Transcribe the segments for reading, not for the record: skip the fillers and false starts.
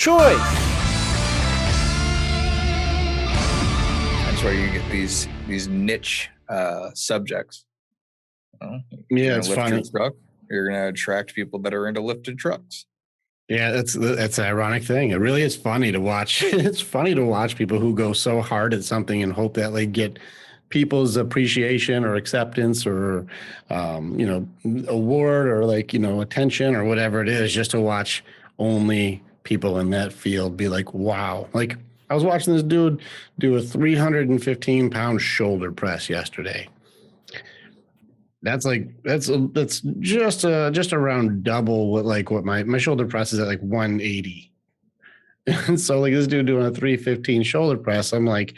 choice. That's where you get these niche subjects. Well, Yeah, you're it's gonna lift funny. your truck. You're gonna attract people that are into lifted trucks. Yeah, that's an ironic thing. It really is funny to watch. It's funny to watch people who go so hard at something and hope that they get people's appreciation or acceptance or award or attention or whatever it is, just to watch only people in that field be like, wow. Like, I was watching this dude do a 315-pound shoulder press yesterday. That's just around double what my shoulder press is at, like 180. And so like this dude doing a 315 shoulder press, I'm like,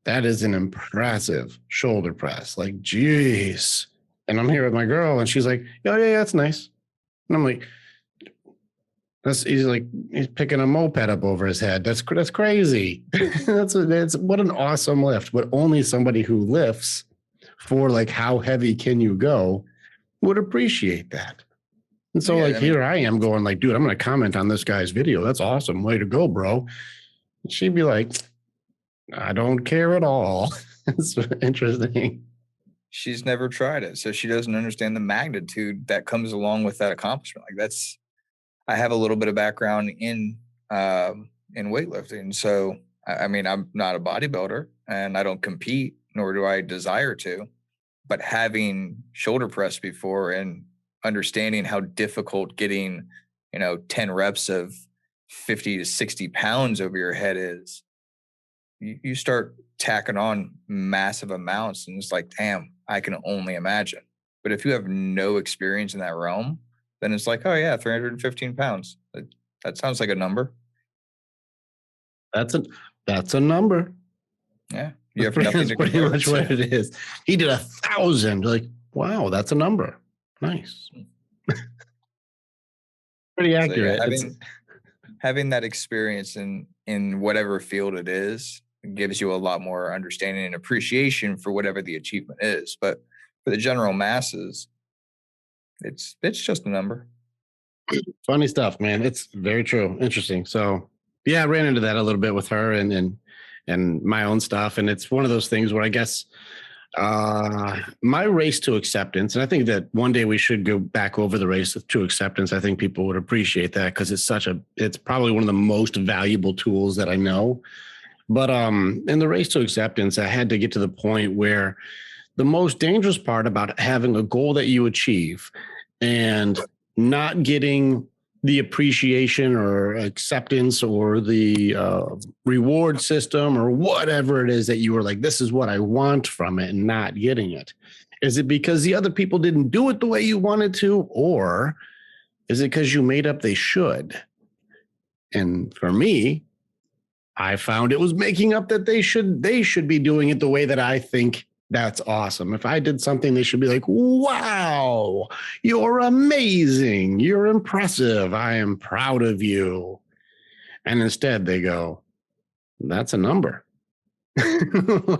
that is an impressive shoulder press. Like, geez. And I'm here with my girl and she's like, oh yeah, that's nice. And I'm like, he's picking a moped up over his head. That's crazy. that's what an awesome lift. But only somebody who lifts for like how heavy can you go would appreciate that. And so here I am going like, dude, I'm going to comment on this guy's video. That's awesome. Way to go, bro. And she'd be like, I don't care at all. It's interesting. She's never tried it, so she doesn't understand the magnitude that comes along with that accomplishment. Like I have a little bit of background in weightlifting. So, I'm not a bodybuilder and I don't compete, nor do I desire to. But having shoulder press before and understanding how difficult getting, 10 reps of 50 to 60 pounds over your head is, you start tacking on massive amounts and it's like, damn, I can only imagine. But if you have no experience in that realm, then it's like, oh yeah, 315 pounds. That sounds like a number. That's a number. Yeah. You have nothing to pretty much what it is. He did 1,000. Like, wow, that's a number. Nice. Pretty accurate. So yeah, having that experience in whatever field it is gives you a lot more understanding and appreciation for whatever the achievement is. But for the general masses, it's just a number. Funny stuff, man. It's very true. Interesting. So yeah, I ran into that a little bit with her and my own stuff. And it's one of those things where I guess my race to acceptance, and I think that one day we should go back over the race to acceptance. I think people would appreciate that because it's probably one of the most valuable tools that I know. But in the race to acceptance, I had to get to the point where the most dangerous part about having a goal that you achieve and not getting the appreciation or acceptance or the reward system or whatever it is that you were like, this is what I want from it, and not getting it. Is it because the other people didn't do it the way you wanted to, or is it because you made up they should? And for me, I found it was making up that they should be doing it the way that I think that's awesome. If I did something, they should be like, wow, you're amazing. You're impressive. I am proud of you. And instead they go, that's a number.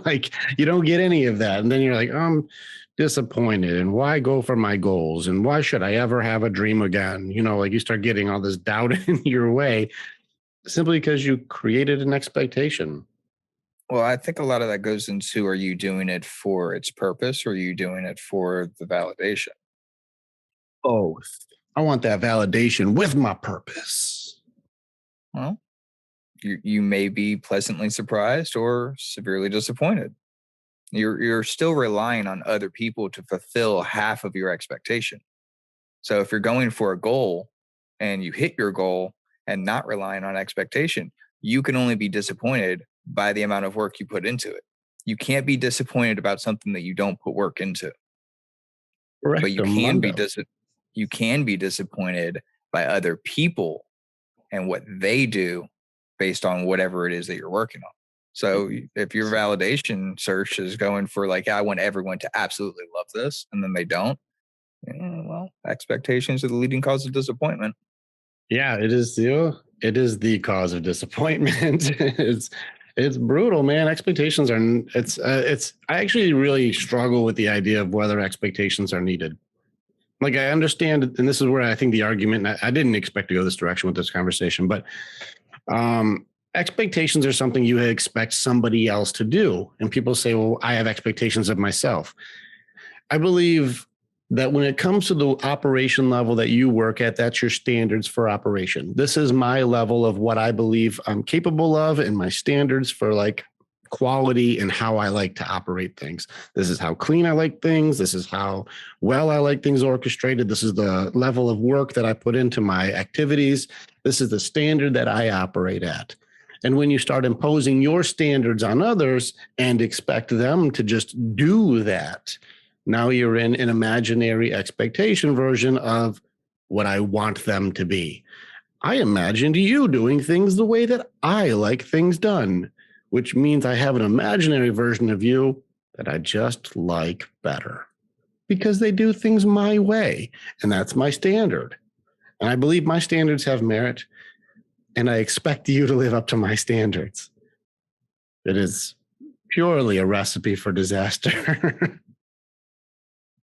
Like, you don't get any of that. And then you're like, I'm disappointed. And why go for my goals? And why should I ever have a dream again? Like you start getting all this doubt in your way simply because you created an expectation. Well, I think a lot of that goes into, are you doing it for its purpose or are you doing it for the validation? Both. I want that validation with my purpose. Well, you may be pleasantly surprised or severely disappointed. You're still relying on other people to fulfill half of your expectation. So if you're going for a goal and you hit your goal and not relying on expectation, you can only be disappointed by the amount of work you put into it. You can't be disappointed about something that you don't put work into. Correct. But you can be disappointed by other people and what they do based on whatever it is that you're working on. So if your validation search is going for like, I want everyone to absolutely love this, and then they don't, well, expectations are the leading cause of disappointment. Yeah, it is the cause of disappointment. It's brutal, man. Expectations I actually really struggle with the idea of whether expectations are needed. Like I understand, and this is where I think the argument, I didn't expect to go this direction with this conversation, but expectations are something you expect somebody else to do. And people say, well, I have expectations of myself. I believe that when it comes to the operation level that you work at, that's your standards for operation. This is my level of what I believe I'm capable of and my standards for like quality and how I like to operate things. This is how clean I like things. This is how well I like things orchestrated. This is the level of work that I put into my activities. This is the standard that I operate at. And when you start imposing your standards on others and expect them to just do that, now you're in an imaginary expectation version of what I want them to be. I imagined you doing things the way that I like things done, which means I have an imaginary version of you that I just like better because they do things my way. And that's my standard. And I believe my standards have merit. And I expect you to live up to my standards. It is purely a recipe for disaster.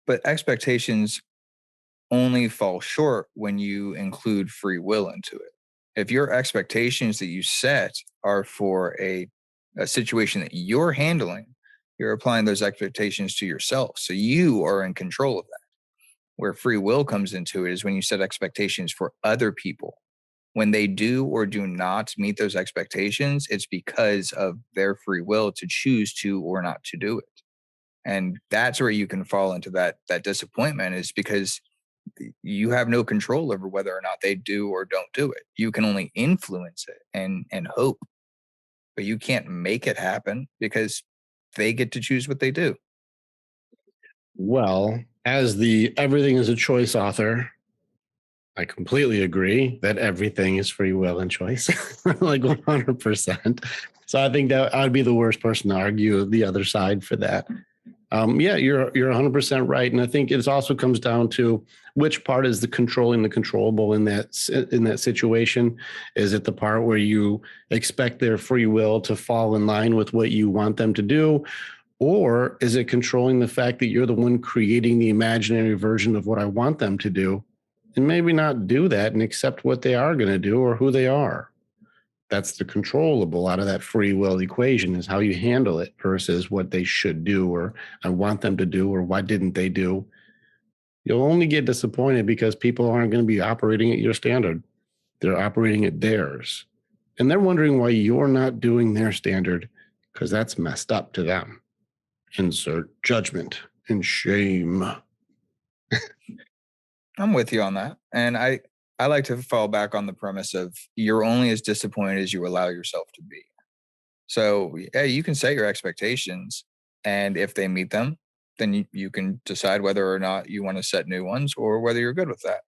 But expectations only fall short when you include free will into it. If your expectations that you set are for a situation that you're handling, you're applying those expectations to yourself. So you are in control of that. Where free will comes into it is when you set expectations for other people. When they do or do not meet those expectations, it's because of their free will to choose to or not to do it. And that's where you can fall into that disappointment, is because you have no control over whether or not they do or don't do it. You can only influence it and hope, but you can't make it happen because they get to choose what they do. Well, as the everything is a choice author, I completely agree that everything is free will and choice, like 100%. So I think that I'd be the worst person to argue the other side for that. Yeah, you're 100% right, and I think it also comes down to which part is the controlling the controllable in that situation. Is it the part where you expect their free will to fall in line with what you want them to do, or is it controlling the fact that you're the one creating the imaginary version of what I want them to do, and maybe not do that and accept what they are going to do or who they are? That's the controllable out of that free will equation, is how you handle it versus what they should do or I want them to do or why didn't they do. You'll only get disappointed because people aren't going to be operating at your standard. They're operating at theirs. And they're wondering why you're not doing their standard, because that's messed up to them. Insert judgment and shame. I'm with you on that. And I like to fall back on the premise of you're only as disappointed as you allow yourself to be. So yeah, you can set your expectations, and if they meet them, then you can decide whether or not you want to set new ones or whether you're good with that.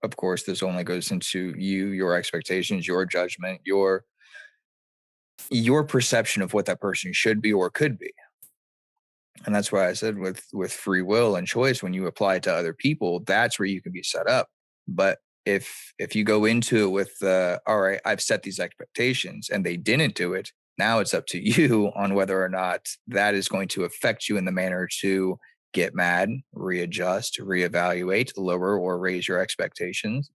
Of course, this only goes into you, your expectations, your judgment, your perception of what that person should be or could be. And that's why I said with free will and choice, when you apply it to other people, that's where you can be set up. But if you go into it with all right, I've set these expectations and they didn't do it, now it's up to you on whether or not that is going to affect you in the manner to get mad, readjust, reevaluate, lower or raise your expectations.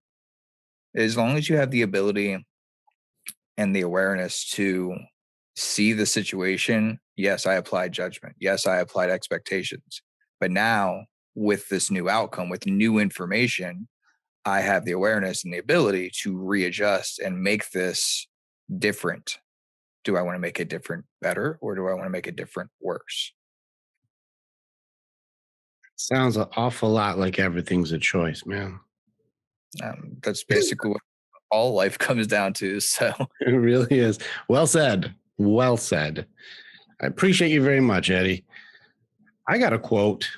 As long as you have the ability and the awareness to see the situation, yes, I applied judgment. Yes, I applied expectations. But now, with this new outcome, with new information, I have the awareness and the ability to readjust and make this different. Do I want to make it different better, or do I want to make it different worse? Sounds an awful lot like everything's a choice, man. That's basically what all life comes down to. So It really is. Well said. Well said. I appreciate you very much, Eddie. I got a quote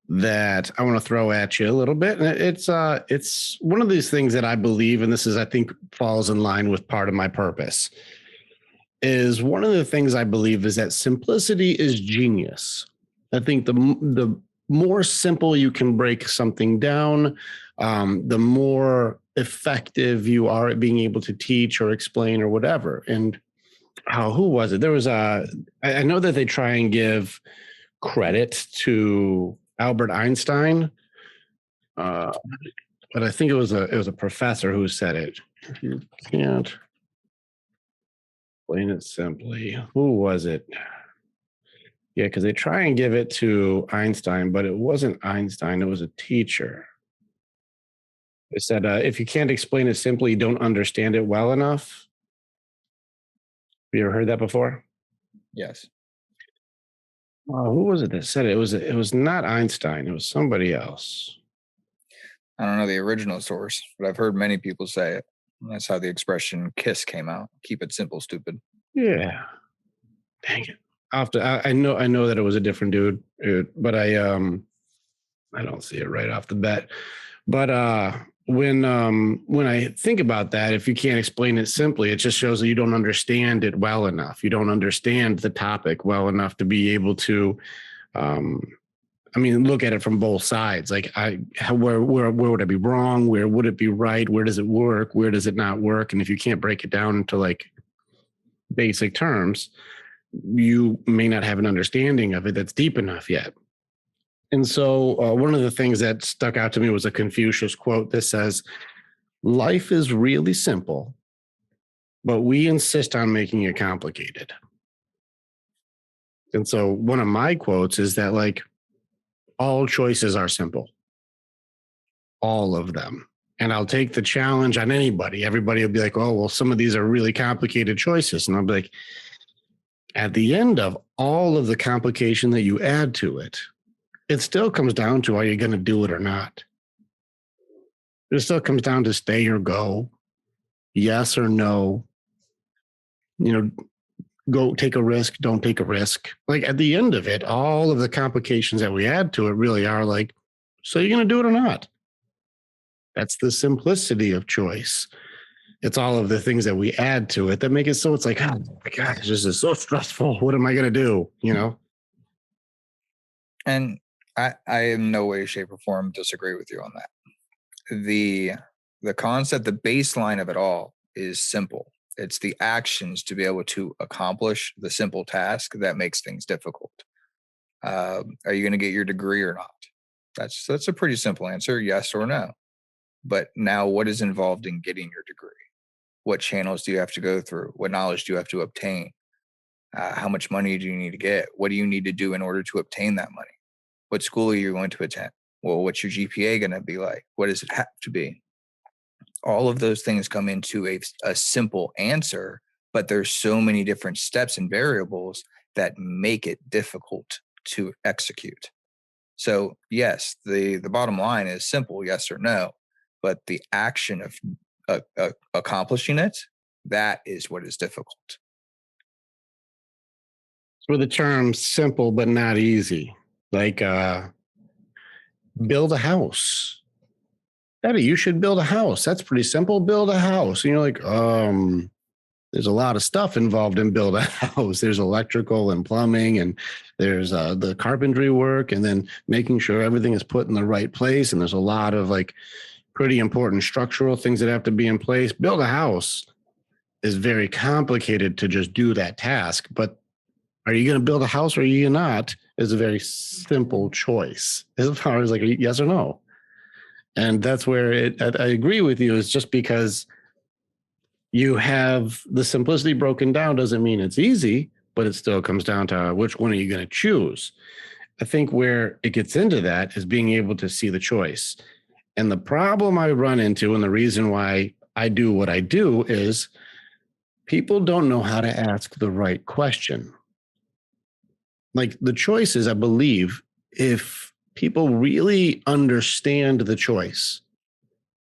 that I want to throw at you a little bit. And it's one of these things that I believe, and this is, I think, falls in line with part of my purpose. Is one of the things I believe is that simplicity is genius. I think the more simple you can break something down, the more effective you are at being able to teach or explain or whatever. And who was it? There was I know that they try and give credit to Albert Einstein Uh, but I think it was a professor who said it. If you can't explain it simply, who was it? Yeah, because they try and give it to Einstein, but it wasn't Einstein. It was a teacher. They said, if you can't explain it simply, you don't understand it well enough. Have you ever heard that before? Yes. Who was it that said it? It was not Einstein. It was somebody else. I don't know the original source, but I've heard many people say it. That's how the expression "kiss" came out. Keep it simple, stupid. Yeah. Dang it. I know that it was a different dude, but I don't see it right off the bat. But when I think about that, if you can't explain it simply, it just shows that you don't understand it well enough. You don't understand the topic well enough to be able to um look at it from both sides. Like where would I be wrong? Where would it be right? Where does it work? Where does it not work? And if you can't break it down into like basic terms, you may not have an understanding of it that's deep enough yet. And so, one of the things that stuck out to me was a Confucius quote that says, "Life is really simple, but we insist on making it complicated." And so, one of my quotes is that, like, all choices are simple, all of them. And I'll take the challenge on anybody. Everybody will be like, "Oh, well, some of these are really complicated choices." And I'll be like, at the end of all of the complication that you add to it, it still comes down to, are you going to do it or not? It still comes down to stay or go, yes or no, you know, go take a risk, don't take a risk. Like at the end of it, all of the complications that we add to it really are like, so you're going to do it or not? That's the simplicity of choice. It's all of the things that we add to it that make it so it's like, oh my God, this is so stressful. What am I going to do? And I in no way, shape, or form disagree with you on that. The concept, the baseline of it all is simple. It's the actions to be able to accomplish the simple task that makes things difficult. Are you going to get your degree or not? That's a pretty simple answer, yes or no. But now, what is involved in getting your degree? What channels do you have to go through? What knowledge do you have to obtain? How much money do you need to get? What do you need to do in order to obtain that money? What school are you going to attend? Well, what's your GPA going to be like? What does it have to be? All of those things come into a simple answer, but there's so many different steps and variables that make it difficult to execute. So yes, the bottom line is simple, yes or no, but the action of accomplishing it, that is what is difficult. So the term simple but not easy, like build a house. Eddie, you should build a house. That's pretty simple. Build a house. And you're like, there's a lot of stuff involved in build a house. There's electrical and plumbing, and there's the carpentry work, and then making sure everything is put in the right place. And there's a lot of like pretty important structural things that have to be in place. Build a house is very complicated to just do that task. But are you going to build a house or are you not? Is a very simple choice as far as like yes or no. And that's where I agree with you, is just because you have the simplicity broken down doesn't mean it's easy, but it still comes down to which one are you going to choose. I think where it gets into that is being able to see the choice. And the problem I run into, and the reason why I do what I do, is people don't know how to ask the right question. Like the choices, I believe, if people really understand the choice,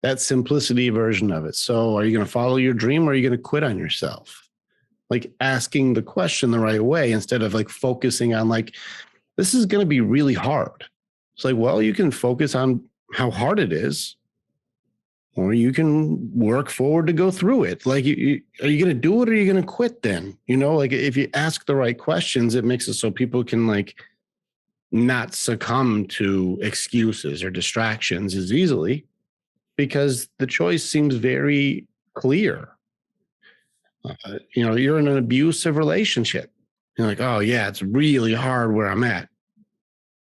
that simplicity version of it. So are you going to follow your dream or are you going to quit on yourself? Like asking the question the right way instead of like focusing on like, this is going to be really hard. It's like, well, you can focus on how hard it is, or you can work forward to go through it. Like, are you going to do it or are you going to quit then? Like if you ask the right questions, it makes it so people can like not succumb to excuses or distractions as easily, because the choice seems very clear. You're in an abusive relationship. You're like, oh yeah, it's really hard where I'm at.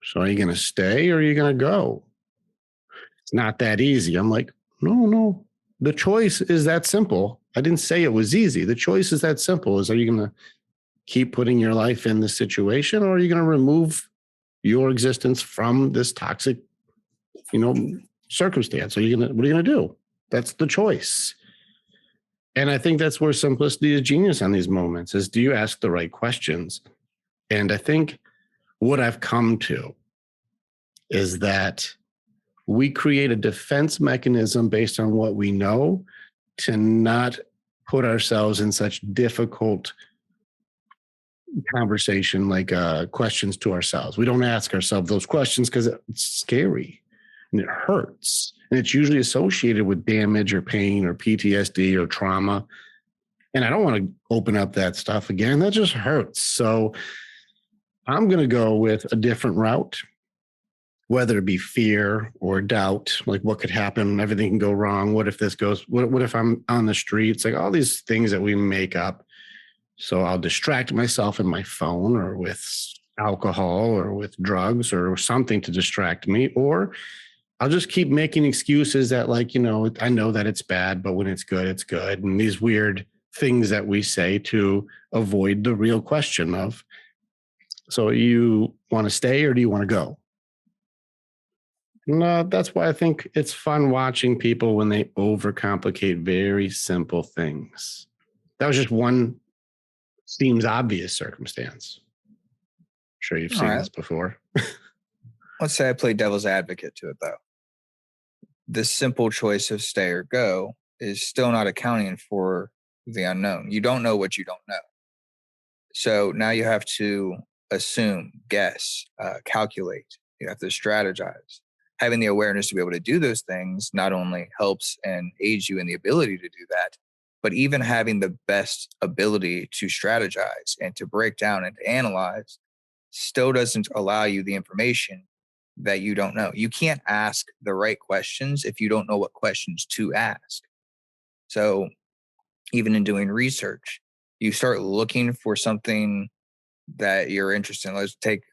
So are you going to stay or are you going to go? It's not that easy. I'm like, no. The choice is that simple. I didn't say it was easy. The choice is that simple. Are you going to keep putting your life in this situation, or are you going to remove your existence from this toxic, you know, circumstance? What are you going to do? That's the choice. And I think that's where simplicity is genius on these moments is, do you ask the right questions? And I think what I've come to is that we create a defense mechanism based on what we know to not put ourselves in such difficult conversation, like questions to ourselves. We don't ask ourselves those questions because it's scary and it hurts. And it's usually associated with damage or pain or PTSD or trauma. And I don't want to open up that stuff again. That just hurts. So I'm going to go with a different route, whether it be fear or doubt, like what could happen, everything can go wrong. What if this goes, what if I'm on the streets? Like all these things that we make up. So I'll distract myself in my phone or with alcohol or with drugs or something to distract me, or I'll just keep making excuses that, like, I know that it's bad, but when it's good, it's good. And these weird things that we say to avoid the real question of, so you want to stay or do you want to go? No, that's why I think it's fun watching people when they overcomplicate very simple things. That was just one seems obvious circumstance. I'm sure you've All seen right. this before. Let's say I play devil's advocate to it, though. The simple choice of stay or go is still not accounting for the unknown. You don't know what you don't know. So now you have to assume, guess, calculate. You have to strategize. Having the awareness to be able to do those things not only helps and aids you in the ability to do that, but even having the best ability to strategize and to break down and to analyze still doesn't allow you the information that you don't know. You can't ask the right questions if you don't know what questions to ask. So even in doing research, you start looking for something that you're interested in. Let's take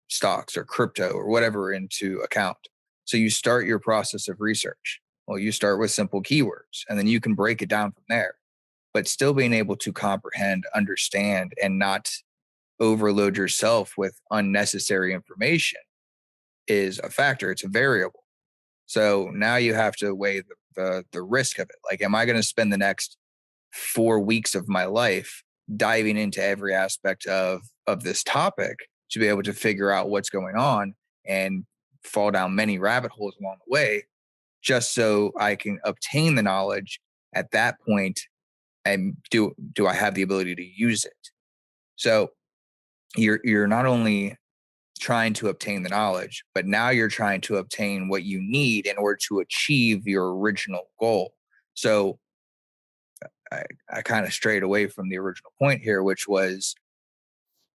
stocks or crypto or whatever into account. So you start your process of research. Well, you start with simple keywords and then you can break it down from there, but still being able to comprehend, understand, and not overload yourself with unnecessary information is a factor. It's a variable. So now you have to weigh the risk of it. Like, am I going to spend the next 4 weeks of my life diving into every aspect of this topic to be able to figure out what's going on and fall down many rabbit holes along the way, just so I can obtain the knowledge at that point? And do I have the ability to use it? So you're not only trying to obtain the knowledge, but now you're trying to obtain what you need in order to achieve your original goal. So I kind of strayed away from the original point here, which was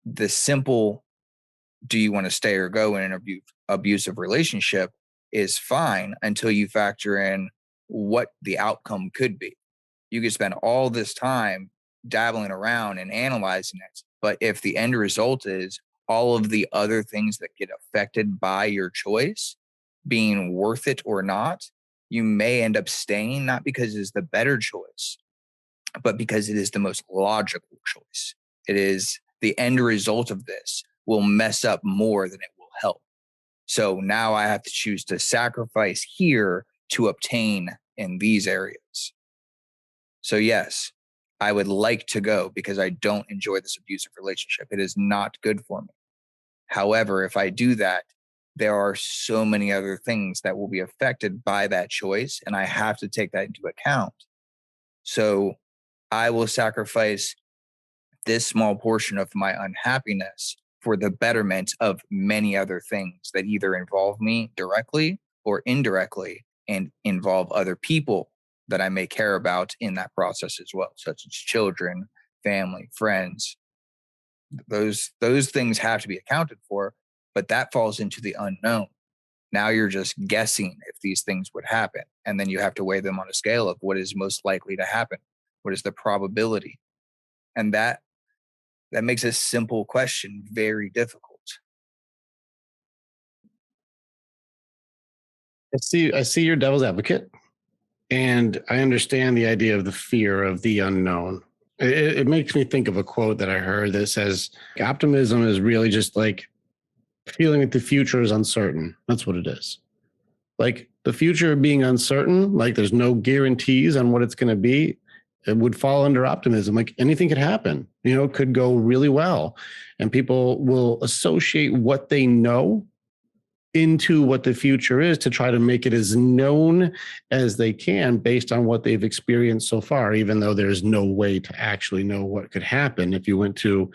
the simple, do you want to stay or go in an abusive relationship is fine until you factor in what the outcome could be. You could spend all this time dabbling around and analyzing it. But if the end result is all of the other things that get affected by your choice being worth it or not, you may end up staying, not because it's the better choice, but because it is the most logical choice. It is the end result of this will mess up more than it will help. So now I have to choose to sacrifice here to obtain in these areas. So, yes, I would like to go because I don't enjoy this abusive relationship. It is not good for me. However, if I do that, there are so many other things that will be affected by that choice, and I have to take that into account. So, I will sacrifice this small portion of my unhappiness for the betterment of many other things that either involve me directly or indirectly and involve other people that I may care about in that process as well, such as children, family, friends. Those things have to be accounted for, but that falls into the unknown. Now you're just guessing if these things would happen, and then you have to weigh them on a scale of what is most likely to happen. What is the probability? And that makes a simple question very difficult. I see your devil's advocate, and I understand the idea of the fear of the unknown. It makes me think of a quote that I heard that says, optimism is really just like feeling like the future is uncertain. That's what it is. Like the future being uncertain, like there's no guarantees on what it's going to be. It would fall under optimism. Like anything could happen, it could go really well. And people will associate what they know into what the future is to try to make it as known as they can based on what they've experienced so far, even though there's no way to actually know what could happen if you went to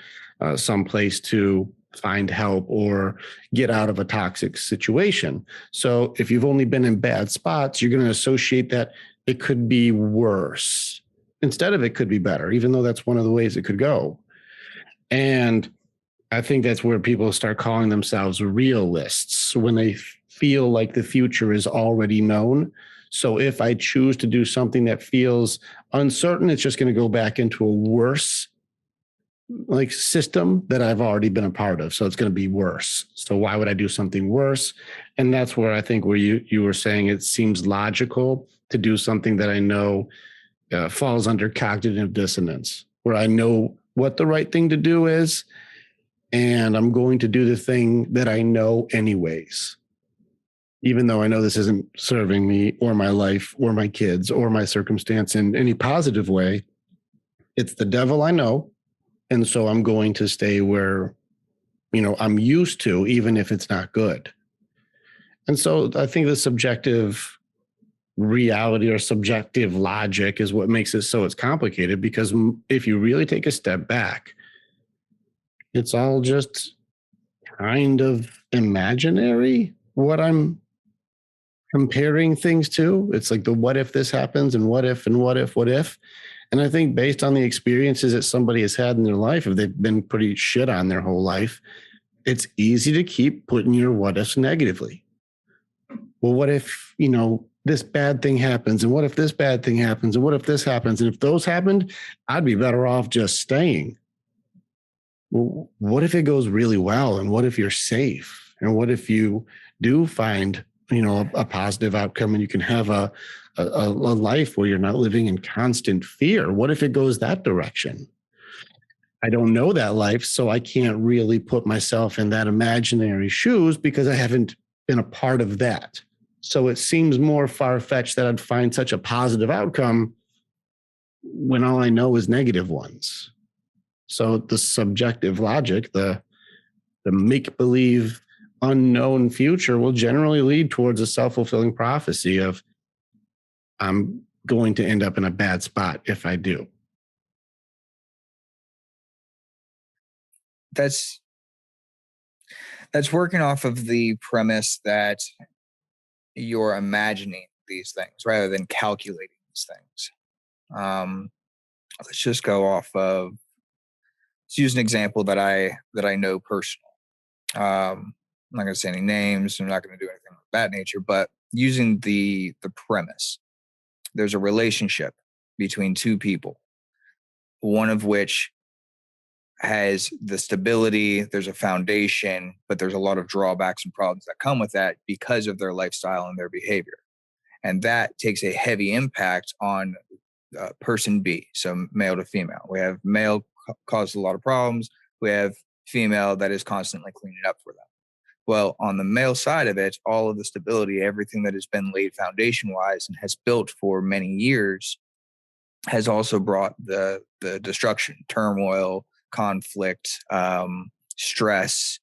some place to find help or get out of a toxic situation. So if you've only been in bad spots, you're going to associate that it could be worse instead of it could be better, even though that's one of the ways it could go. And I think that's where people start calling themselves realists when they feel like the future is already known. So if I choose to do something that feels uncertain, it's just going to go back into a worse like system that I've already been a part of. So it's going to be worse. So why would I do something worse? And that's where I think where you were saying it seems logical to do something that I know falls under cognitive dissonance, where I know what the right thing to do is, and I'm going to do the thing that I know anyways, even though I know this isn't serving me or my life or my kids or my circumstance in any positive way. It's the devil I know. And so I'm going to stay where, I'm used to, even if it's not good. And so I think the subjective reality or subjective logic is what makes it so it's complicated, because if you really take a step back, it's all just kind of imaginary what I'm comparing things to. It's like the what if this happens and what if and what if, what if. And I think based on the experiences that somebody has had in their life, if they've been pretty shit on their whole life, it's easy to keep putting your what ifs negatively. Well, what if, this bad thing happens? And what if this bad thing happens? And what if this happens? And if those happened, I'd be better off just staying. Well, what if it goes really well? And what if you're safe? And what if you do find, a positive outcome and you can have a life where you're not living in constant fear? What if it goes that direction? I don't know that life, so I can't really put myself in that imaginary shoes because I haven't been a part of that. So it seems more far-fetched that I'd find such a positive outcome when all I know is negative ones. So the subjective logic, the make-believe unknown future will generally lead towards a self-fulfilling prophecy of I'm going to end up in a bad spot if I do. That's working off of the premise that you're imagining these things rather than calculating these things. Let's just go off of, let's use an example that I know personally. I'm not going to say any names. I'm not going to do anything of that nature, but using the premise, there's a relationship between two people, one of which has the stability, there's a foundation, but there's a lot of drawbacks and problems that come with that because of their lifestyle and their behavior. And that takes a heavy impact on person B, so male to female. We have male causes a lot of problems. We have female that is constantly cleaning up for them. Well, on the male side of it, all of the stability, everything that has been laid foundation wise and has built for many years has also brought the destruction, turmoil, conflict, stress,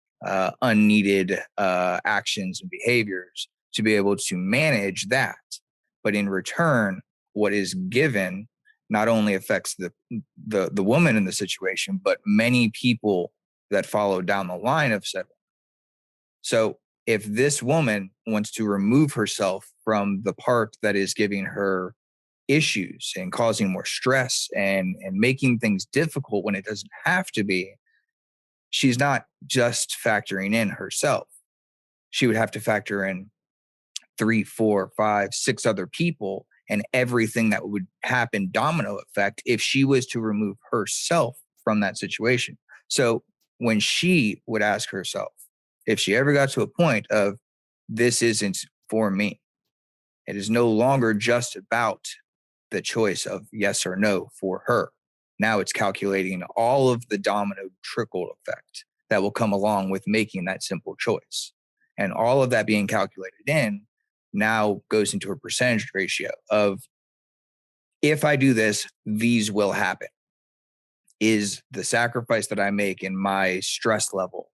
unneeded actions and behaviors to be able to manage that. But in return, what is given not only affects the woman in the situation, but many people that follow down the line of said. So if this woman wants to remove herself from the part that is giving her issues and causing more stress and making things difficult when it doesn't have to be, she's not just factoring in herself. She would have to factor in 3, 4, 5, 6 other people and everything that would happen domino effect if she was to remove herself from that situation. So when she would ask herself, if she ever got to a point of this isn't for me, It is no longer just about the choice of yes or no for her. Now it's calculating all of the domino trickle effect that will come along with making that simple choice. And all of that being calculated in now goes into a percentage ratio of, if I do this, these will happen. Is the sacrifice that I make in my stress level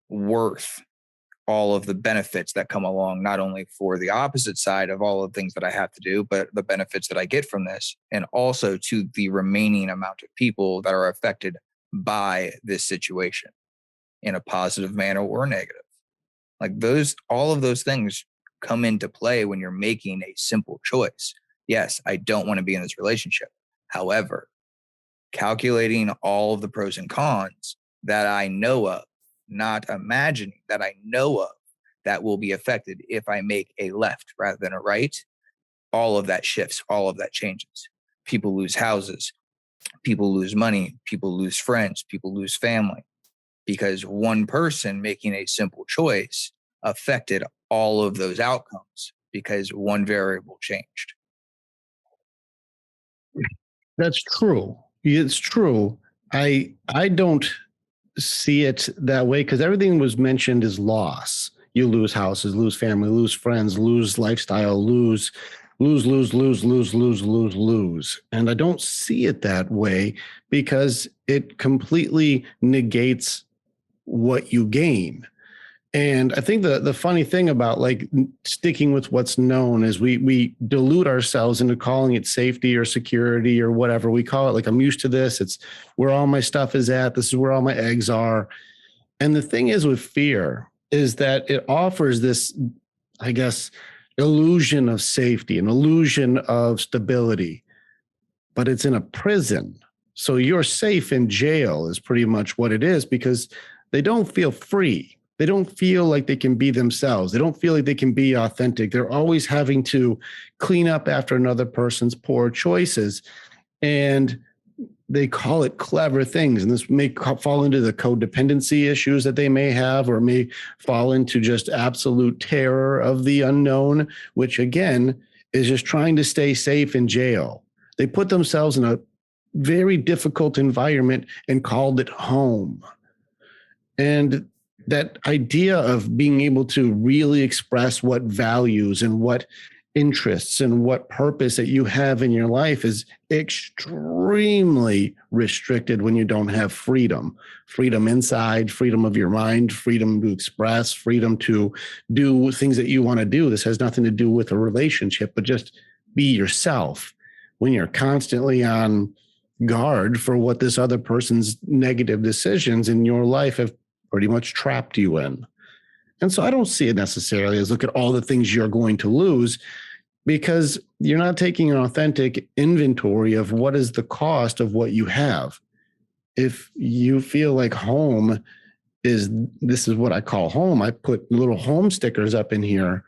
worth all of the benefits that come along, not only for the opposite side of all of the things that I have to do, but the benefits that I get from this, and also to the remaining amount of people that are affected by this situation in a positive manner or negative. Like those, all of those things come into play when you're making a simple choice. Yes, I don't want to be in this relationship. However, calculating all of the pros and cons that I know of, not imagining, that I know of, that will be affected if I make a left rather than a right, all of that shifts, all of that changes. People lose houses, people lose money, people lose friends, people lose family, because one person making a simple choice affected all of those outcomes because one variable changed. That's true. It's true. I don't see it that way because everything was mentioned as loss. You lose houses, lose family, lose friends, lose lifestyle, lose. And I don't see it that way because it completely negates what you gain. And I think the funny thing about like sticking with what's known is we delude ourselves into calling it safety or security or whatever we call it. Like, I'm used to this. It's where all my stuff is at. This is where all my eggs are. And the thing is with fear is that it offers this, I guess, illusion of safety, an illusion of stability, but it's in a prison. So you're safe in jail is pretty much what it is, because they don't feel free. They don't feel like they can be themselves. They don't feel like they can be authentic. They're always having to clean up after another person's poor choices. And they call it clever things. And this may fall into the codependency issues that they may have, or may fall into just absolute terror of the unknown, which again is just trying to stay safe in jail. They put themselves in a very difficult environment and called it home. And that idea of being able to really express what values and what interests and what purpose that you have in your life is extremely restricted when you don't have freedom. Freedom inside, freedom of your mind, freedom to express, freedom to do things that you want to do. This has nothing to do with a relationship, but just be yourself when you're constantly on guard for what this other person's negative decisions in your life have pretty much trapped you in. And so I don't see it necessarily as look at all the things you're going to lose, because you're not taking an authentic inventory of what is the cost of what you have. If you feel like home is, this is what I call home. I put little home stickers up in here,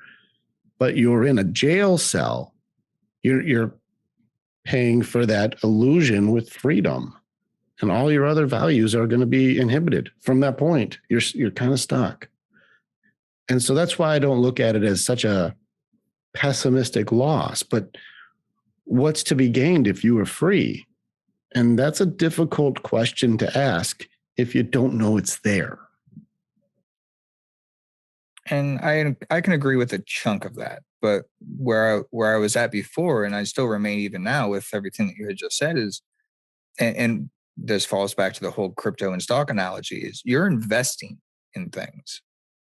but you're in a jail cell. You're paying for that illusion with freedom, and all your other values are going to be inhibited from that point. You're kind of stuck. And so that's why I don't look at it as such a pessimistic loss, but what's to be gained if you were free? And that's a difficult question to ask if you don't know it's there. And I can agree with a chunk of that, but where I was at before, and I still remain even now with everything that you had just said, is, and this falls back to the whole crypto and stock analogy, is you're investing in things,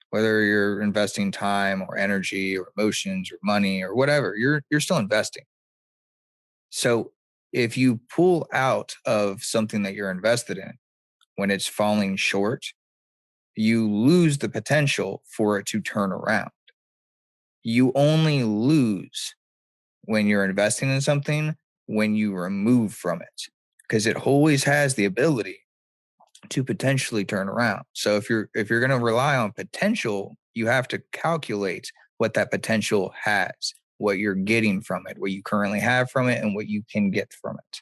whether you're investing time or energy or emotions or money or whatever, you're still investing. So if you pull out of something that you're invested in when it's falling short, you lose the potential for it to turn around. You only lose when you're investing in something when you remove from it, because it always has the ability to potentially turn around. So if you're going to rely on potential, you have to calculate what that potential has, what you're getting from it, what you currently have from it, and what you can get from it.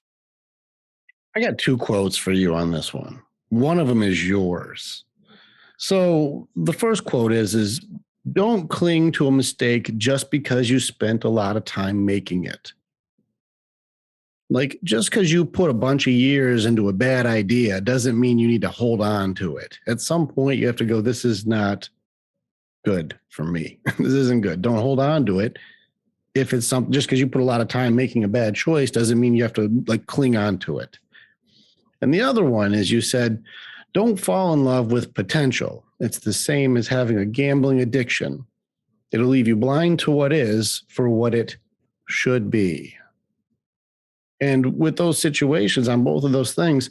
I got two quotes for you on this one. One of them is yours. So the first quote is Don't cling to a mistake just because you spent a lot of time making it. Like, just because you put a bunch of years into a bad idea doesn't mean you need to hold on to it. At some point, you have to go, this is not good for me. This isn't good. Don't hold on to it. If it's something, just because you put a lot of time making a bad choice doesn't mean you have to like cling on to it. And the other one is you said, don't fall in love with potential. It's the same as having a gambling addiction. It'll leave you blind to what is for what it should be. And with those situations on both of those things,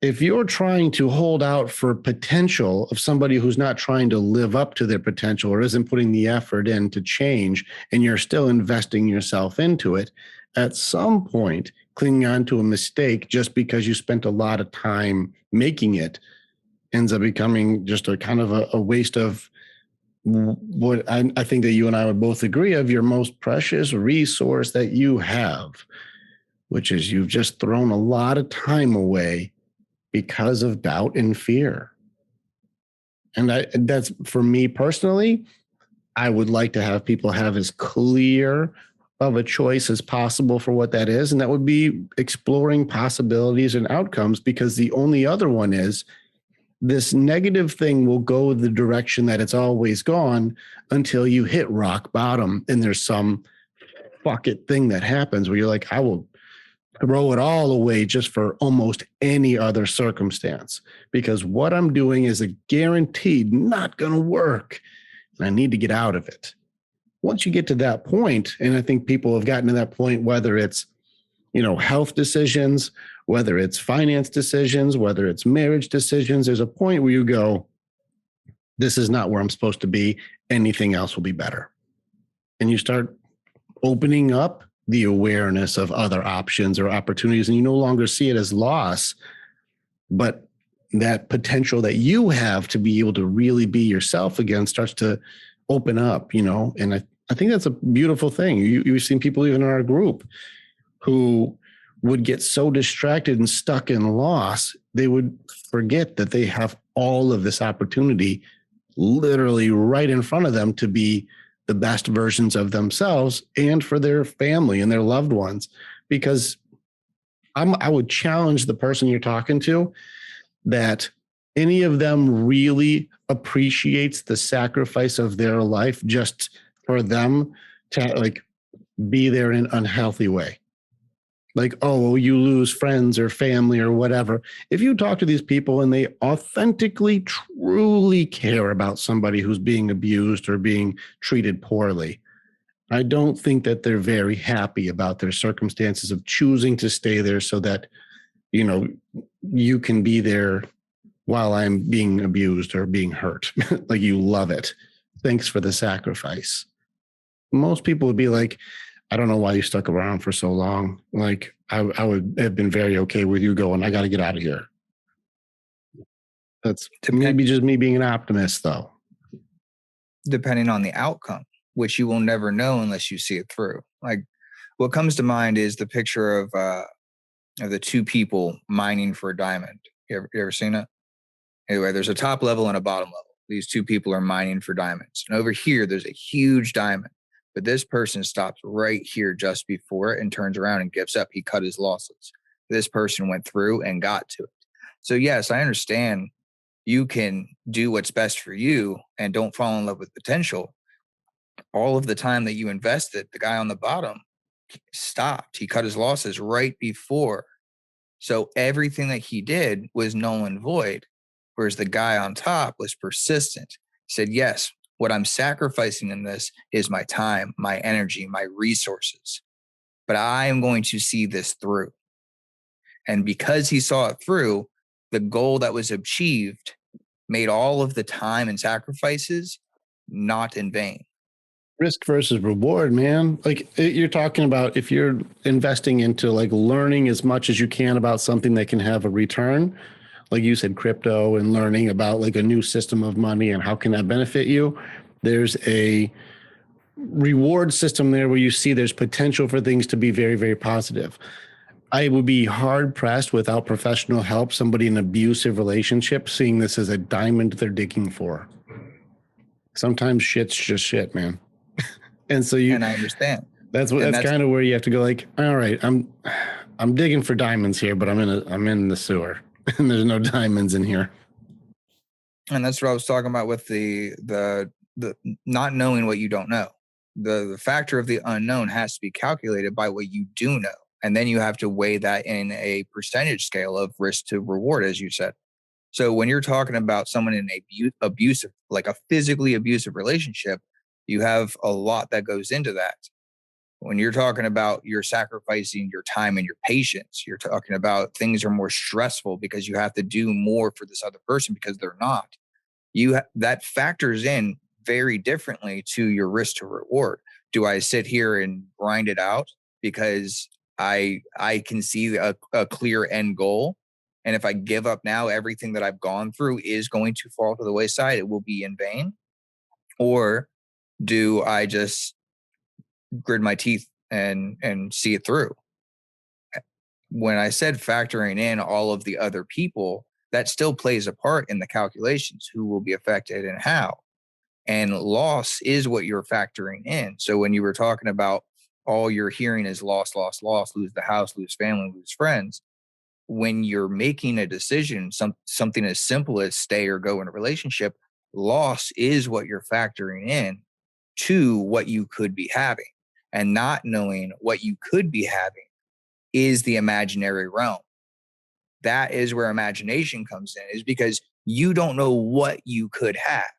if you're trying to hold out for potential of somebody who's not trying to live up to their potential or isn't putting the effort in to change, and you're still investing yourself into it, at some point, clinging on to a mistake just because you spent a lot of time making it ends up becoming just a kind of a waste of what I think that you and I would both agree of your most precious resource that you have, which is you've just thrown a lot of time away because of doubt and fear. And that's for me personally, I would like to have people have as clear of a choice as possible for what that is. And that would be exploring possibilities and outcomes, because the only other one is this negative thing will go the direction that it's always gone until you hit rock bottom. And there's some fuck it thing that happens where you're like, I will throw it all away just for almost any other circumstance, because what I'm doing is a guaranteed not going to work and I need to get out of it. Once you get to that point, and I think people have gotten to that point, whether it's, health decisions, whether it's finance decisions, whether it's marriage decisions, there's a point where you go, this is not where I'm supposed to be. Anything else will be better. And you start opening up the awareness of other options or opportunities, and you no longer see it as loss, but that potential that you have to be able to really be yourself again starts to open up, and I think that's a beautiful thing. You've seen people even in our group who would get so distracted and stuck in loss, they would forget that they have all of this opportunity literally right in front of them to be the best versions of themselves and for their family and their loved ones. Because I would challenge the person you're talking to that any of them really appreciates the sacrifice of their life just for them to like be there in an unhealthy way. Like, oh, well, you lose friends or family or whatever. If you talk to these people and they authentically, truly care about somebody who's being abused or being treated poorly, I don't think that they're very happy about their circumstances of choosing to stay there so that, you can be there while I'm being abused or being hurt. Like, you love it. Thanks for the sacrifice. Most people would be like, I don't know why you stuck around for so long. Like, I would have been very okay with you going, I got to get out of here. That's maybe just me being an optimist, though. Depending on the outcome, which you will never know unless you see it through. Like, what comes to mind is the picture of the two people mining for a diamond. You ever seen it? Anyway, there's a top level and a bottom level. These two people are mining for diamonds. And over here, there's a huge diamond. But this person stops right here just before it and turns around and gives up. He cut his losses. This person went through and got to it. So yes, I understand you can do what's best for you and don't fall in love with potential. All of the time that you invested, the guy on the bottom stopped. He cut his losses right before. So everything that he did was null and void. Whereas the guy on top was persistent. He said, yes, what I'm sacrificing in this is my time, my energy, my resources. But I am going to see this through. And because he saw it through, the goal that was achieved made all of the time and sacrifices not in vain. Risk versus reward, man. Like, you're talking about if you're investing into like learning as much as you can about something that can have a return, like you said, crypto, and learning about like a new system of money and how can that benefit you. There's a reward system there where you see there's potential for things to be very, very positive. I would be hard pressed without professional help, somebody in an abusive relationship, seeing this as a diamond they're digging for. Sometimes shit's just shit, man. And so And I understand. that's kind of where you have to go like, all right, I'm digging for diamonds here, but I'm in the sewer and there's no diamonds in here. And that's what I was talking about with the not knowing what you don't know. The factor of the unknown has to be calculated by what you do know. And then you have to weigh that in a percentage scale of risk to reward, as you said. So when you're talking about someone in a abusive, like a physically abusive relationship, you have a lot that goes into that. When you're talking about you're sacrificing your time and your patience, you're talking about things are more stressful because you have to do more for this other person because they're not. That factors in very differently to your risk to reward. Do I sit here and grind it out because I can see a clear end goal? And if I give up now, everything that I've gone through is going to fall to the wayside. It will be in vain. Or do I just grit my teeth and see it through? When I said factoring in all of the other people, that still plays a part in the calculations, who will be affected and how. And loss is what you're factoring in. So when you were talking about all you're hearing is loss, loss, loss, lose the house, lose family, lose friends. When you're making a decision, something as simple as stay or go in a relationship, loss is what you're factoring in to what you could be having. And not knowing what you could be having is the imaginary realm. That is where imagination comes in, is because you don't know what you could have.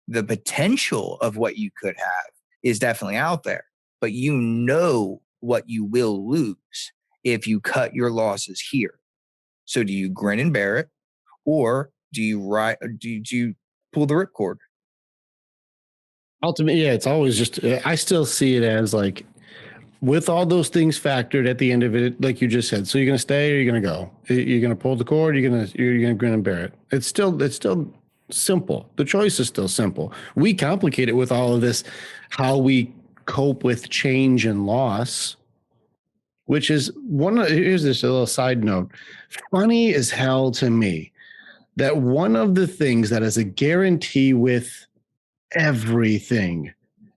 The potential of what you could have is definitely out there, but you know what you will lose if you cut your losses here. So do you grin and bear it, or do you pull the ripcord? Ultimately, yeah, it's always just, I still see it as like, with all those things factored at the end of it, like you just said, so you're going to stay or you're going to go, you're going to pull the cord, you're going to grin and bear it. It's still simple. The choice is still simple. We complicate it with all of this, how we cope with change and loss, which is here's this little side note. Funny as hell to me that one of the things that is a guarantee with everything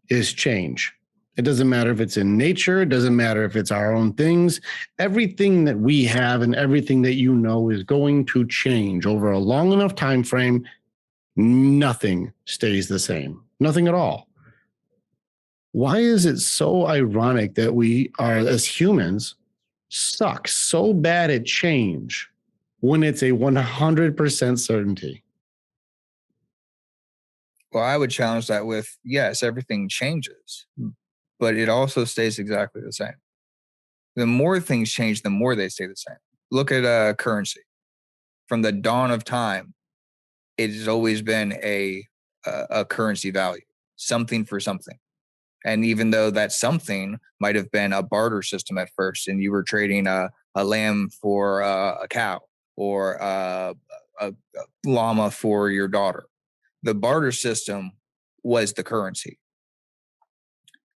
is change. It doesn't matter if it's in nature. It doesn't matter if it's our own things. Everything that we have and everything that you know is going to change over a long enough time frame. Nothing stays the same. Nothing at all. Why is it so ironic that we are, as humans, suck so bad at change when it's a 100% certainty? Well, I would challenge that with, yes, everything changes, but it also stays exactly the same. The more things change, the more they stay the same. Look at currency. From the dawn of time, it has always been a currency value, something for something. And even though that something might have been a barter system at first, and you were trading a lamb for a cow, or a llama for your daughter, the barter system was the currency.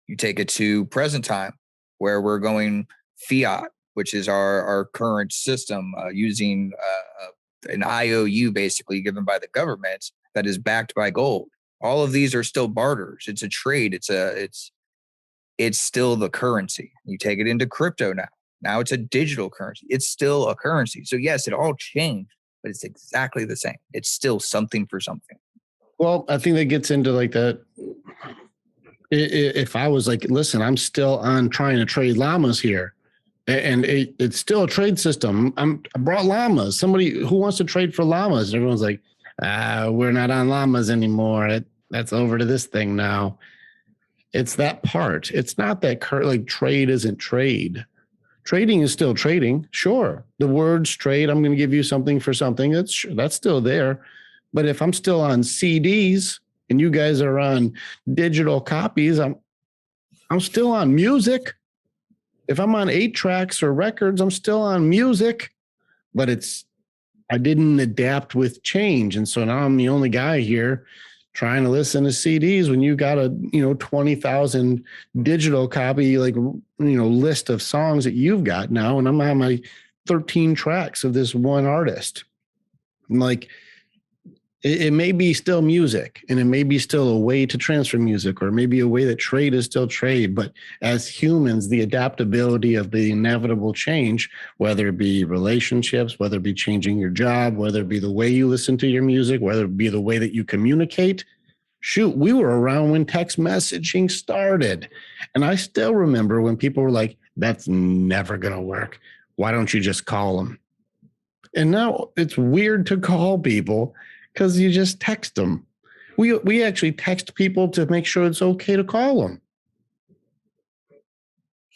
You take it to present time, where we're going fiat, which is our current system, using an IOU basically given by the government that is backed by gold. All of these are still barters. It's a trade. It's still the currency. You take it into crypto now. Now it's a digital currency. It's still a currency. So yes, it all changed, but it's exactly the same. It's still something for something. Well, I think that gets into like that. If I was like, listen, I'm still on trying to trade llamas here, and it's still a trade system. I brought llamas. Somebody who wants to trade for llamas, and everyone's like, we're not on llamas anymore. That's over to this thing now. It's that part. It's not that like trade isn't trade. Trading is still trading. Sure, the words trade. I'm going to give you something for something. That's still there. But if I'm still on CDs and you guys are on digital copies, I'm still on music. If I'm on 8 tracks or records, I'm still on music. But I didn't adapt with change, and so now I'm the only guy here trying to listen to CDs when you got a 20,000 digital copy list of songs that you've got now, and I'm on my 13 tracks of this one artist. I'm like, It may be still music, and it may be still a way to transfer music, or maybe a way that trade is still trade. But as humans, the adaptability of the inevitable change, whether it be relationships, whether it be changing your job, whether it be the way you listen to your music, whether it be the way that you communicate. Shoot, we were around when text messaging started. And I still remember when people were like, that's never going to work. Why don't you just call them? And now it's weird to call people because you just text them. We actually text people to make sure it's okay to call them.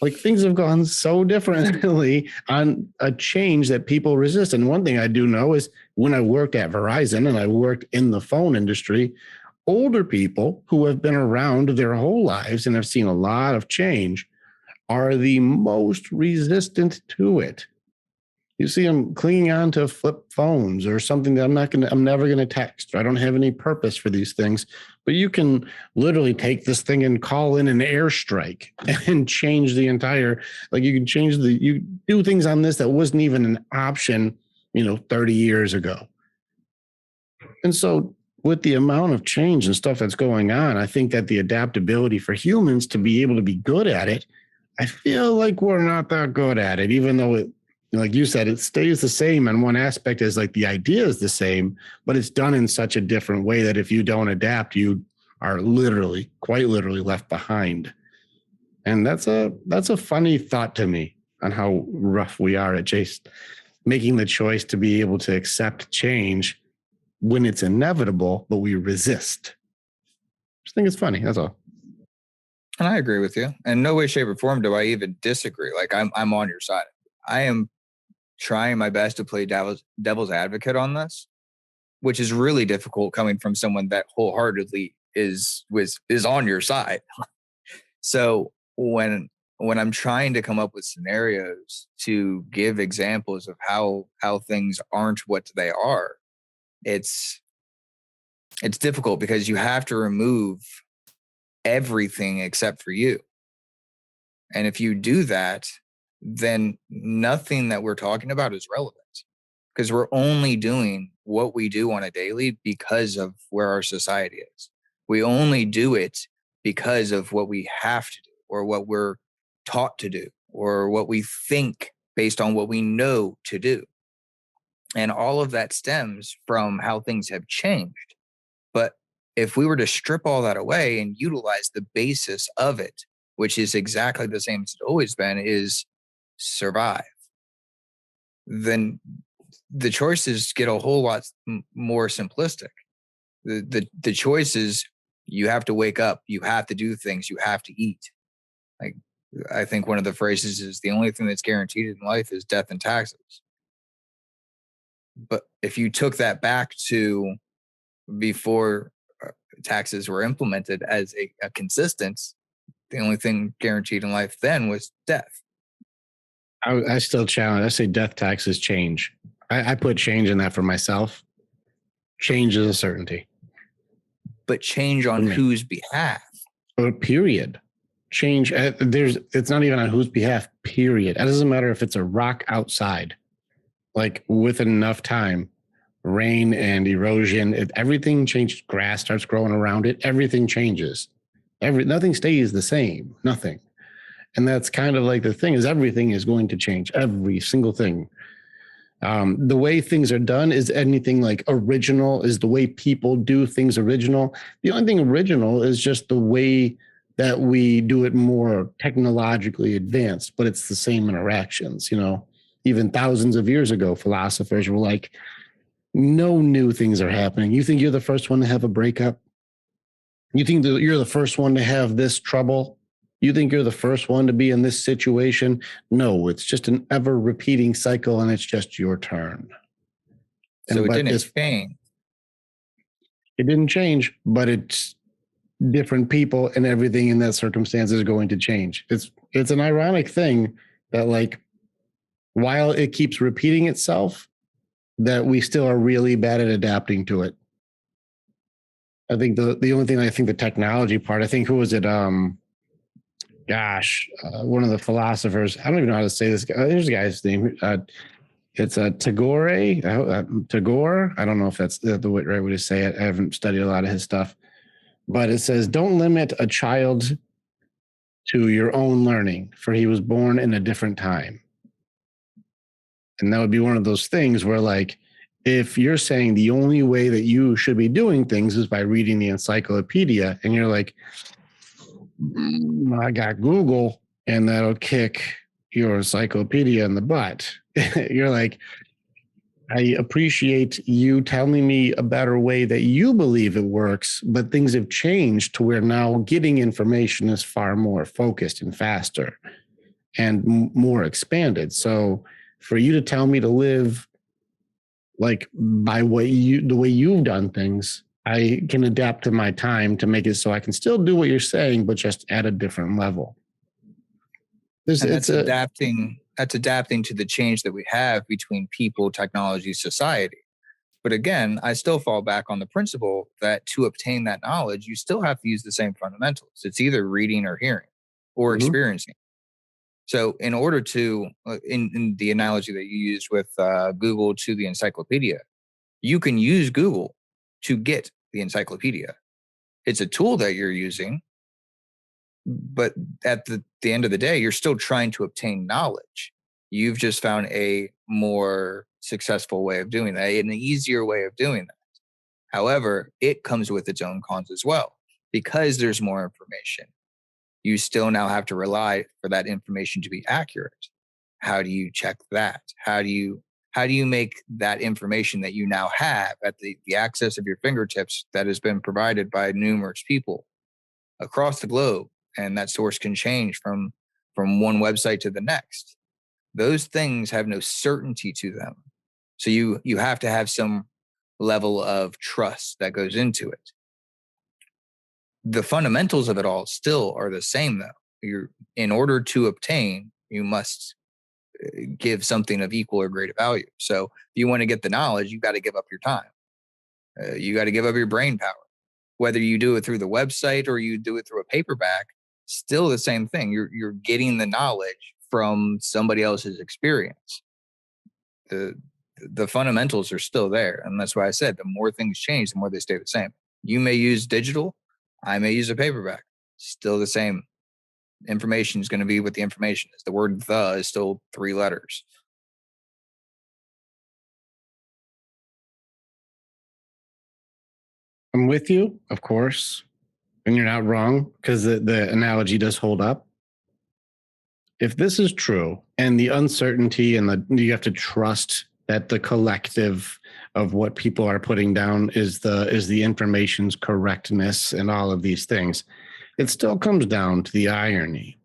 Like, things have gone so differently on a change that people resist. And one thing I do know is when I worked at Verizon and I worked in the phone industry, older people who have been around their whole lives and have seen a lot of change are the most resistant to it. You see them clinging on to flip phones or something that I'm never going to text. I don't have any purpose for these things. But you can literally take this thing and call in an airstrike and change the entire, like, you can change you do things on this that wasn't even an option, 30 years ago. And so with the amount of change and stuff that's going on, I think that the adaptability for humans to be able to be good at it, I feel like we're not that good at it, even though it, like you said, it stays the same on one aspect, is like the idea is the same, but it's done in such a different way that if you don't adapt, you are quite literally left behind. And that's a funny thought to me on how rough we are at just making the choice to be able to accept change when it's inevitable, but we resist. I just think it's funny. That's all. And I agree with you. In no way, shape, or form do I even disagree. Like, I'm on your side. I am trying my best to play devil's advocate on this, which is really difficult coming from someone that wholeheartedly is on your side. So when I'm trying to come up with scenarios to give examples of how things aren't what they are, it's difficult because you have to remove everything except for you. And if you do that, then nothing that we're talking about is relevant, because we're only doing what we do on a daily because of where our society is. We only do it because of what we have to do, or what we're taught to do, or what we think based on what we know to do. And all of that stems from how things have changed. But if we were to strip all that away and utilize the basis of it, which is exactly the same as it's always been, is survive, then the choices get a whole lot more simplistic. The choice is, you have to wake up, you have to do things, you have to eat. Like, I think one of the phrases is, the only thing that's guaranteed in life is death and taxes. But if you took that back to before taxes were implemented as a consistence, the only thing guaranteed in life then was death. I still challenge. I say death, taxes, change. I put change in that for myself. Change is a certainty. But change on whose behalf? Period. Change. It's not even on whose behalf. Period. It doesn't matter if it's a rock outside. Like, with enough time, rain and erosion, everything changes. Grass starts growing around it. Everything changes. Nothing stays the same. Nothing. And that's kind of like the thing, is everything is going to change. Every single thing. The way things are done is anything like original, is the way people do things original. The only thing original is just the way that we do it more technologically advanced, but it's the same interactions. Even thousands of years ago, philosophers were like, no new things are happening. You think you're the first one to have a breakup? You think that you're the first one to have this trouble? You think you're the first one to be in this situation? No, it's just an ever repeating cycle, and it's just your turn. So it didn't change. It didn't change, but it's different people, and everything in that circumstance is going to change. It's an ironic thing that, like, while it keeps repeating itself, that we still are really bad at adapting to it. I think the only thing, I think the technology part, I think, who was it? One of the philosophers, I don't even know how to say this guy. There's a guy's name. It's a Tagore. I don't know if that's the right way to say it. I haven't studied a lot of his stuff, but it says, "Don't limit a child to your own learning, for he was born in a different time." And that would be one of those things where, like, if you're saying the only way that you should be doing things is by reading the encyclopedia, and you're like, I got Google, and that'll kick your encyclopedia in the butt. You're like, I appreciate you telling me a better way that you believe it works, but things have changed to where now getting information is far more focused and faster and more expanded. So for you to tell me to live like by the way you've done things, I can adapt to my time to make it so I can still do what you're saying, but just at a different level. And that's adapting to the change that we have between people, technology, society. But again, I still fall back on the principle that to obtain that knowledge, you still have to use the same fundamentals. It's either reading or hearing or experiencing. So, in order to, in the analogy that you used with Google to the encyclopedia, you can use Google to get the encyclopedia. It's a tool that you're using, but at the end of the day, you're still trying to obtain knowledge. You've just found a more successful way of doing that, an easier way of doing that. However, it comes with its own cons as well because there's more information. You still now have to rely for that information to be accurate. How do you check that? How do you make that information that you now have at the access of your fingertips that has been provided by numerous people across the globe, and that source can change from one website to the next? Those things have no certainty to them. So you have to have some level of trust that goes into it. The fundamentals of it all still are the same, though. In order to obtain, you must give something of equal or greater value. So if you want to get the knowledge, you got to give up your time. You got to give up your brain power. Whether you do it through the website or you do it through a paperback, still the same thing. You're getting the knowledge from somebody else's experience. The fundamentals are still there, and that's why I said the more things change, the more they stay the same. You may use digital, I may use a paperback. Still the same. Information is going to be what the information is. The word "the" is still 3 letters. I'm with you, of course, and you're not wrong because the analogy does hold up. If this is true, and the uncertainty and you have to trust that the collective of what people are putting down is the information's correctness and all of these things, it still comes down to the irony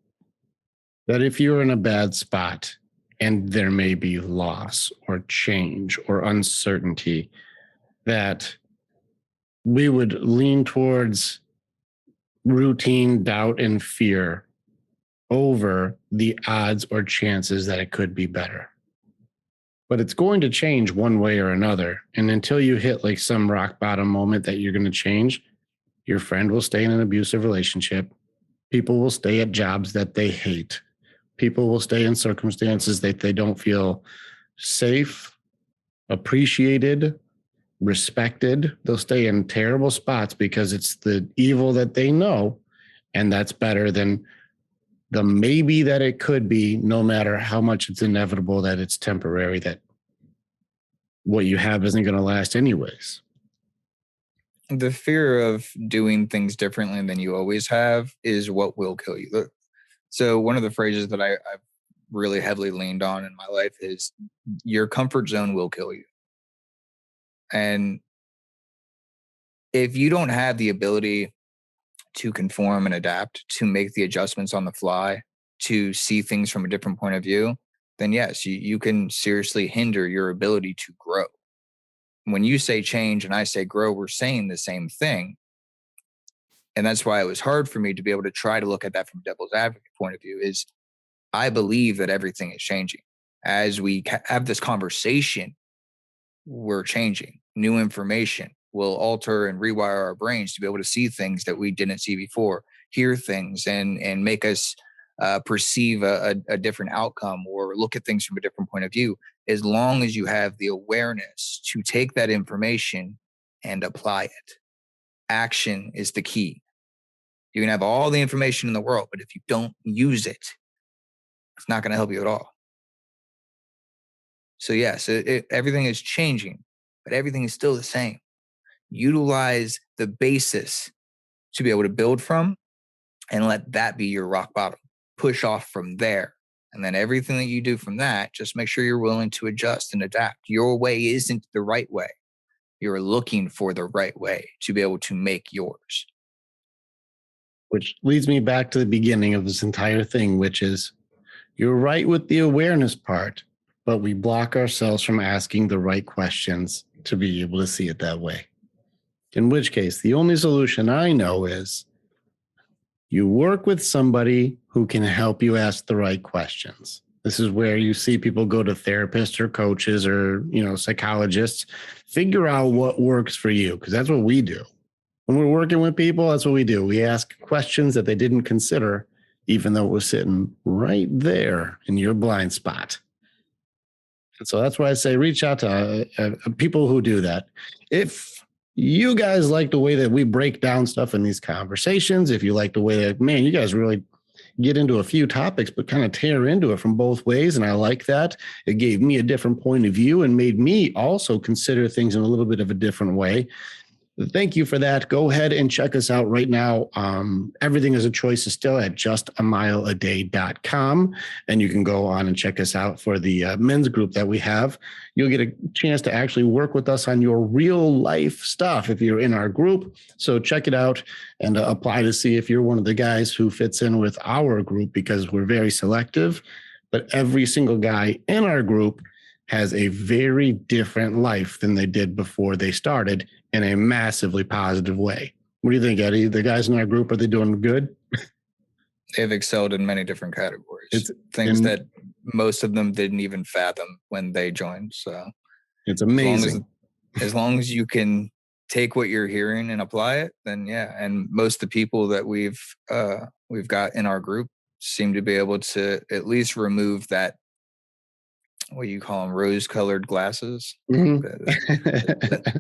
that if you're in a bad spot and there may be loss or change or uncertainty, that we would lean towards routine doubt and fear over the odds or chances that it could be better. But it's going to change one way or another. And until you hit like some rock bottom moment that you're going to change, your friend will stay in an abusive relationship. People will stay at jobs that they hate. People will stay in circumstances that they don't feel safe, appreciated, respected. They'll stay in terrible spots because it's the evil that they know. And that's better than the maybe that it could be, no matter how much it's inevitable that it's temporary, that what you have isn't going to last anyways. The fear of doing things differently than you always have is what will kill you. So one of the phrases that I've really heavily leaned on in my life is your comfort zone will kill you. And if you don't have the ability to conform and adapt, to make the adjustments on the fly, to see things from a different point of view, then yes, you can seriously hinder your ability to grow. When you say change and I say grow, we're saying the same thing. And that's why it was hard for me to be able to try to look at that from a devil's advocate point of view. Is I believe that everything is changing. As we have this conversation, we're changing. New information will alter and rewire our brains to be able to see things that we didn't see before, hear things and make us perceive a different outcome or look at things from a different point of view, as long as you have the awareness to take that information and apply it. Action is the key. You can have all the information in the world, but if you don't use it, it's not going to help you at all. So yes, everything is changing, but everything is still the same. Utilize the basis to be able to build from, and let that be your rock bottom. Push off from there. And then everything that you do from that, just make sure you're willing to adjust and adapt. Your way isn't the right way. You're looking for the right way to be able to make yours. Which leads me back to the beginning of this entire thing, which is you're right with the awareness part, but we block ourselves from asking the right questions to be able to see it that way. In which case, the only solution I know is you work with somebody who can help you ask the right questions. This is where you see people go to therapists or coaches or, psychologists. Figure out what works for you, because that's what we do. When we're working with people, that's what we do. We ask questions that they didn't consider, even though it was sitting right there in your blind spot. And so that's why I say reach out to people who do that. If you guys like the way that we break down stuff in these conversations, if you like the way that, man, you guys really get into a few topics, but kind of tear into it from both ways. And I like that. It gave me a different point of view and made me also consider things in a little bit of a different way. Thank you for that. Go ahead and check us out right now. Everything is a Choice is still at justamileaday.com. And you can go on and check us out for the men's group that we have. You'll get a chance to actually work with us on your real life stuff if you're in our group. So check it out and apply to see if you're one of the guys who fits in with our group, because we're very selective. But every single guy in our group has a very different life than they did before they started, in a massively positive way. What do you think, Eddie? The guys in our group, are they doing good? They've excelled in many different categories. It's things that most of them didn't even fathom when they joined. So it's amazing. As long as you can take what you're hearing and apply it, then yeah. And most of the people that we've got in our group seem to be able to at least remove that, what you call them, rose-colored glasses, mm-hmm.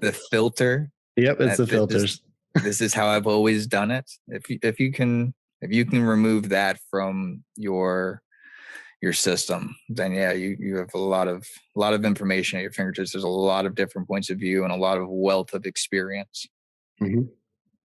the filter. Yep, it's the filters. This is how I've always done it. If you can remove that from your system, then yeah, you have a lot of information at your fingertips. There's a lot of different points of view and a lot of wealth of experience. Mm-hmm.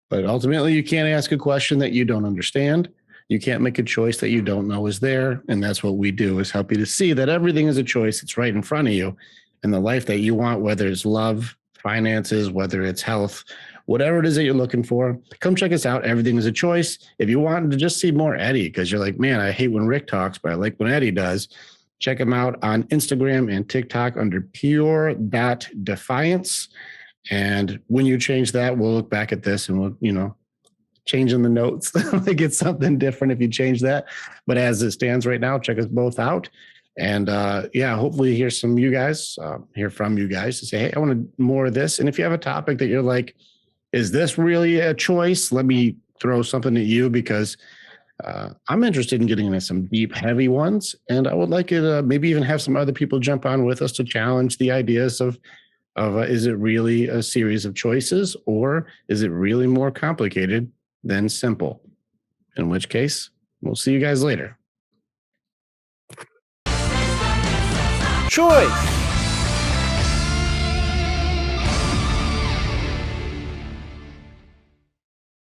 But ultimately, you can't ask a question that you don't understand. You can't make a choice that you don't know is there. And that's what we do, is help you to see that everything is a choice. It's right in front of you. And the life that you want, whether it's love, finances, whether it's health, whatever it is that you're looking for, come check us out. Everything is a choice. If you want to just see more Eddie, because you're like, man, I hate when Rick talks, but I like when Eddie does, check him out on Instagram and TikTok under pure.defiance. And when you change that, we'll look back at this and we'll, changing the notes. Like it's something different if you change that. But as it stands right now, check us both out. And hopefully hear from you guys to say, hey, I want more of this. And if you have a topic that you're like, is this really a choice? Let me throw something at you, because I'm interested in getting into some deep, heavy ones. And I would like to maybe even have some other people jump on with us to challenge the ideas of is it really a series of choices, or is it really more complicated than simple? In which case, we'll see you guys later. Choice.